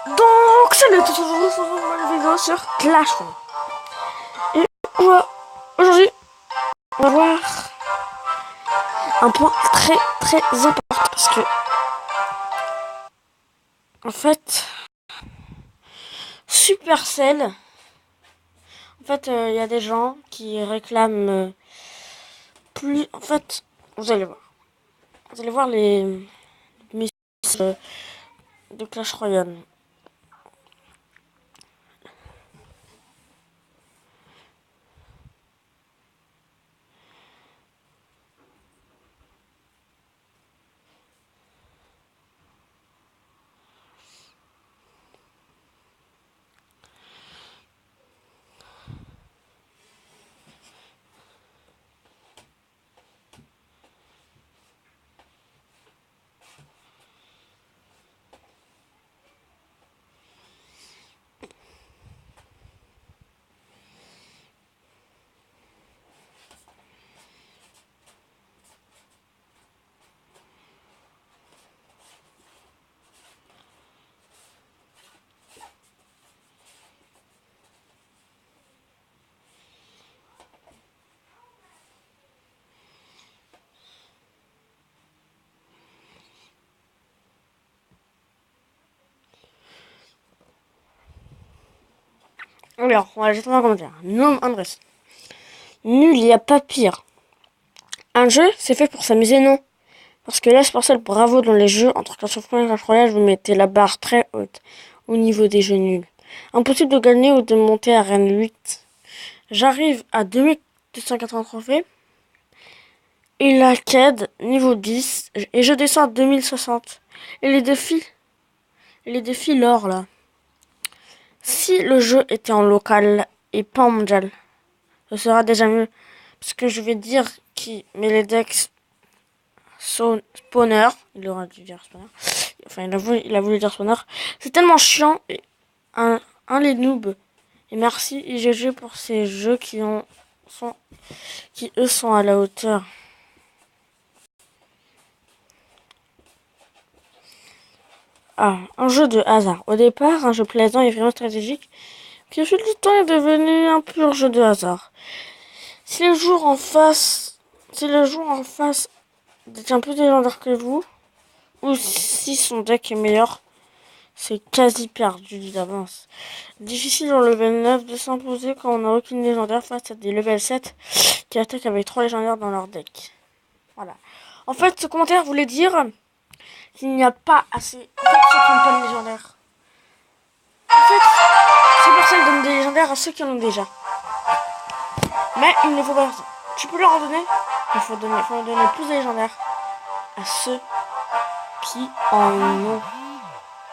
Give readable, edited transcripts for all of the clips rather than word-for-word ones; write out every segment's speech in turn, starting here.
Donc, salut à tous, aujourd'hui, on se retrouve dans une vidéo sur Clash Royale. Et aujourd'hui, on va voir un point très important parce que, en fait, Supercell, en fait, il y a des gens qui réclament plus. En fait, vous allez voir les missions de Clash Royale. Alors, voilà, j'ai trouvé un commentaire. Nom Andrés. Nul, il n'y a pas pire. Un jeu, c'est fait pour s'amuser, non? Parce que là, c'est pour ça le bravo dans les jeux. Entre Clash of Clans et Clash Royale, vous mettez la barre très haute au niveau des jeux nuls. Impossible de gagner ou de monter à Arène 8. J'arrive à 2280 trophées. Et la CAD, niveau 10. Et je descends à 2060. Et les défis l'or là. Si le jeu était en local et pas en mondial, ce sera déjà mieux. Parce que je vais dire qui met les decks spawner. Il aura dû dire spawner. Enfin, il a voulu dire spawner. C'est tellement chiant. Et les noobs. Et merci IGG pour ces jeux qui eux sont à la hauteur. Ah, un jeu de hasard. Au départ, un jeu plaisant et vraiment stratégique, qui au fil du temps est devenu un pur jeu de hasard. Si les joueurs en face est un peu légendaire que vous, ou si son deck est meilleur, c'est quasi perdu d'avance. Difficile au level 9 de s'imposer quand on n'a aucune légendaire face à des level 7 qui attaquent avec 3 légendaires dans leur deck. Voilà. En fait, ce commentaire voulait dire qu'il n'y a pas assez. En fait, ceux qui n'ont pas de légendaire. En fait, Supercell donne des légendaires à ceux qui en ont déjà. Mais il ne faut pas faire ça. Tu peux leur en donner. Il faut donner plus de légendaires à ceux qui en ont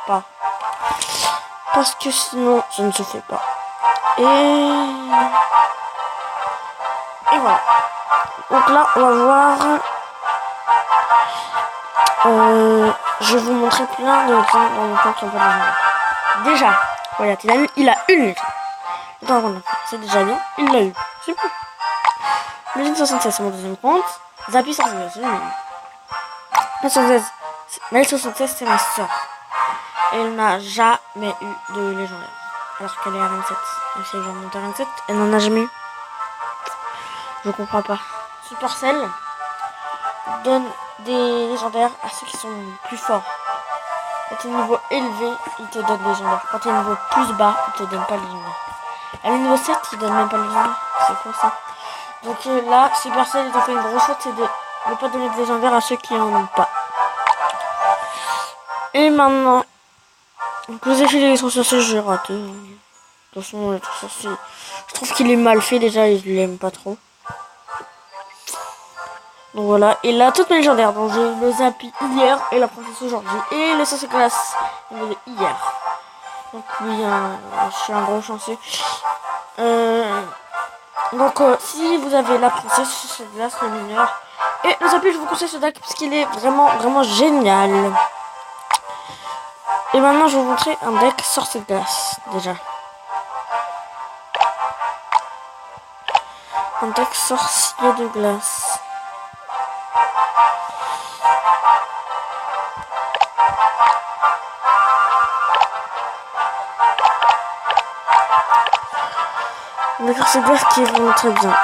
pas. Parce que sinon, ça ne se fait pas. Et voilà. Donc là, on va voir. Je vais vous montrer plein de gens dans le temps qui n'ont pas de légendaire. Déjà, regarde, il a une légende. C'est déjà bien. Il l'a eu. C'est bon. Legend 76, c'est mon deuxième compte. Zappy 76, c'est mon Mel 76, c'est ma soeur. Elle n'a jamais eu de légendaire. Alors qu'elle est à 27. Elle s'est déjà montée à 27. Elle n'en a jamais eu. Je comprends pas. Supercell donne des légendaires à ceux qui sont plus forts. Quand tu es niveau élevé, il te donne des légendaires. Quand tu es niveau plus bas, il te donne pas les légendaires. À niveau 7, il donne même pas les légendaires. C'est quoi ça? Donc là, Supercell, ils ont fait une grosse faute, c'est de ne pas donner de légendaires à ceux qui en ont pas. Et maintenant, vous avez les trucs sur ce jeu raté. De toute façon, les trucs sur ce... je trouve qu'il est mal fait déjà, et je l'aime pas trop. Donc voilà, et là, toutes mes légendaires. Donc j'ai le Zappy hier et la princesse aujourd'hui. Et le sauce glace hier. Donc oui, je suis un gros chanceux. Donc si vous avez la princesse, sauce glace, le mineur et le Zappy, je vous conseille ce deck parce qu'il est vraiment génial. Et maintenant, je vais vous montrer un deck sorcier de glace, déjà. Un deck sorcier de glace. D'accord, c'est bien ce qui est vraiment très bien.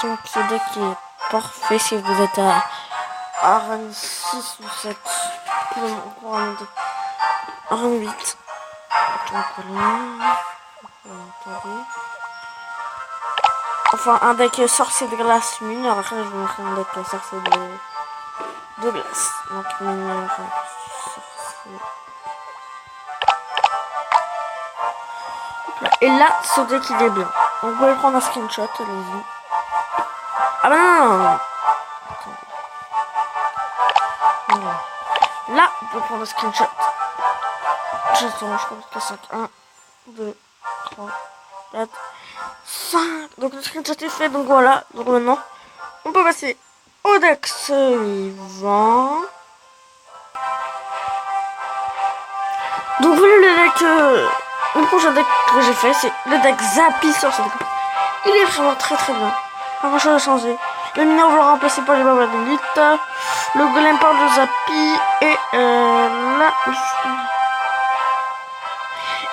Donc ce deck est parfait si vous êtes à rang 6 ou 7. Encore un rang 8. Donc voilà. Attendez. Enfin, un deck sorcier de glace mineur. Après, je vais vous montrer un deck sorcier de glace. Donc mineur, sorcier. Et là, ce deck il est bien. Donc, vous pouvez prendre un screenshot, allez-y. Ah bah non. Voilà. Là, vous pouvez prendre un screenshot. J'attends, je crois que c'est 5. 1, 2, 3, 4, 5. Donc le screenshot est fait, donc voilà. Donc maintenant, on peut passer au deck suivant. Donc voilà le deck... le prochain deck que j'ai fait, c'est le deck Zappy sur ce deck. Il est vraiment très très bien. Pas grand chose à changer. Le mineur, vous le remplacez par les babas d'élite. Le golem par le Zappy. Et là...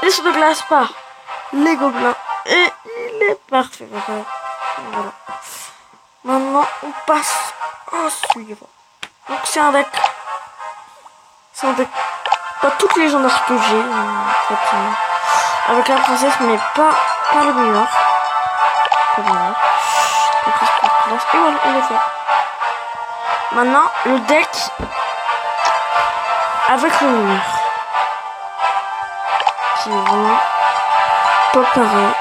Les sauts de glace par les gobelins. Et il est parfait. Voilà. Maintenant, on passe au suivant. Donc c'est un deck... Pas toutes les légendaires que j'ai. En fait, avec la princesse, mais pas le mineur. Pas le mineur. Et voilà, il est fait. Maintenant, le deck avec le mineur. Qui est vraiment pas pareil.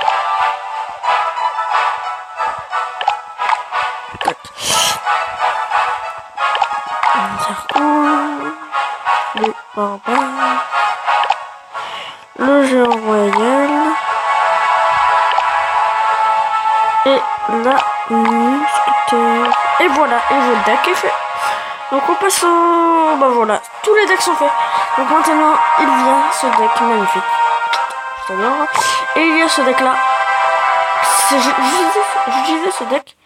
Le barbare. Le géant royal. Et la musketeer. Et voilà, et votre deck est fait. Donc on passe au... Bah voilà, tous les decks sont faits. Donc maintenant, il vient ce deck magnifique. C'est-à-dire... Et il y a ce deck là. J'utilisais ce deck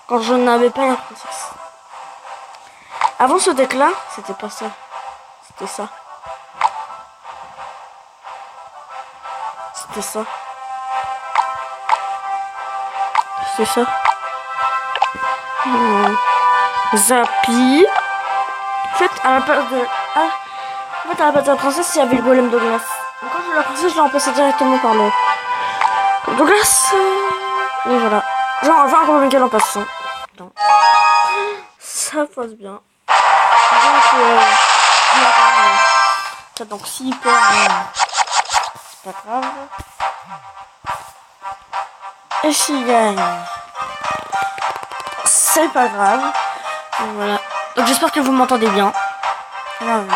quand je n'avais pas la princesse. Avant ce deck là, c'était pas ça. C'était ça. C'était ça. C'est ça. Zappy. En fait, à la place de... En fait, à la place de la princesse, il y avait le golem de glace. Donc, quand je la princesse, je l'ai remplacé directement par le... de glace. Et voilà. Genre, enfin, encore même qu'elle en passe. Donc, ça passe bien. Donc, s'il perd, c'est pas grave. Et s'il gagne, c'est pas grave. Donc, voilà. Donc, j'espère que vous m'entendez bien. Voilà.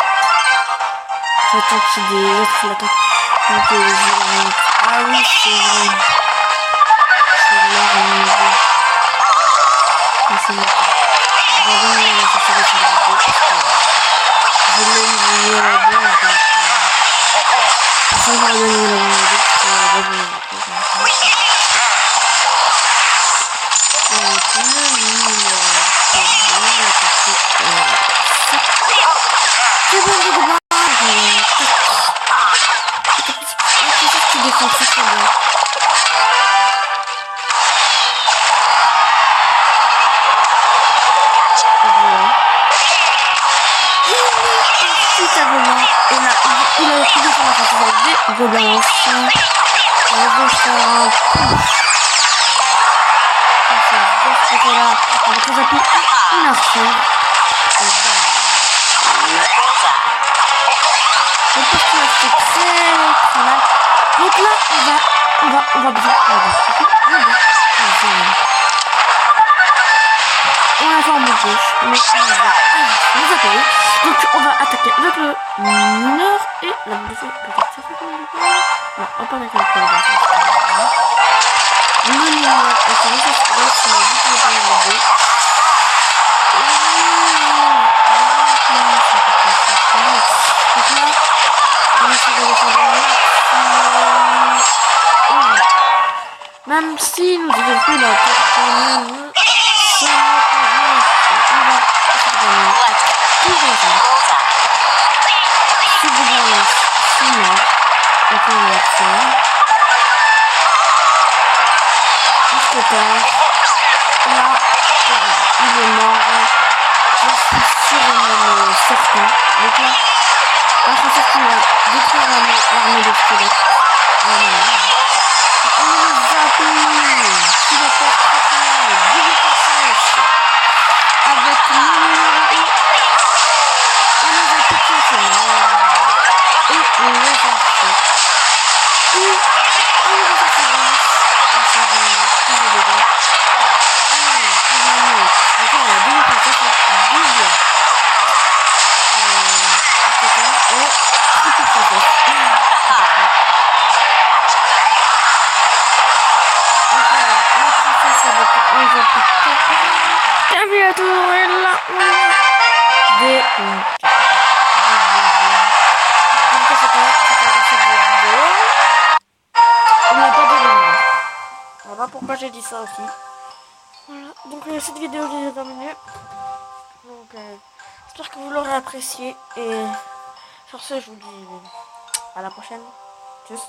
J'attends qu'il y ait l'attaque. Donc, ah oui, c'est vrai. C'est l'heure. C'est bon. Je vais donner la société sur la route. Je l'ai mis à la base. Je vais donner la c'est bon, je comprends. C'est qui défend très très bien. Et là, il a pu défendre la face avec des gobelins anciens. On va faire un push. De ce côté-là, avec les appuis, une archère. Le personnage fait très mal. Donc là, on va bien. On a fait en gauche, mais on va appeler. Donc on va attaquer avec le mineur et la blessure. Peut-être ça fait combien de temps? Non, on va pas avec le mineur. Le mineur est sur les espaces, sur les deux pour les deux. Donc là, on essaie de défendre même si nous devons plus la personne, c'est certain. Donc là, un chasseur qui va détruire l'armée de squelettes. On a Zappy qui va faire très mal, double puissance. Avec le numéro 1, on a Zappy qui est et on va faire et on va faire ça. On s'en va plus de dégâts. Encore la double puissance, double. Et triple puissance. Claviature est là. On n'a pas de vidéo. Voilà pourquoi j'ai dit ça aussi. Voilà, donc cette vidéo est déjà terminée. Donc j'espère que vous l'aurez apprécié. Et sur ce, je vous dis à la prochaine. Tchuss.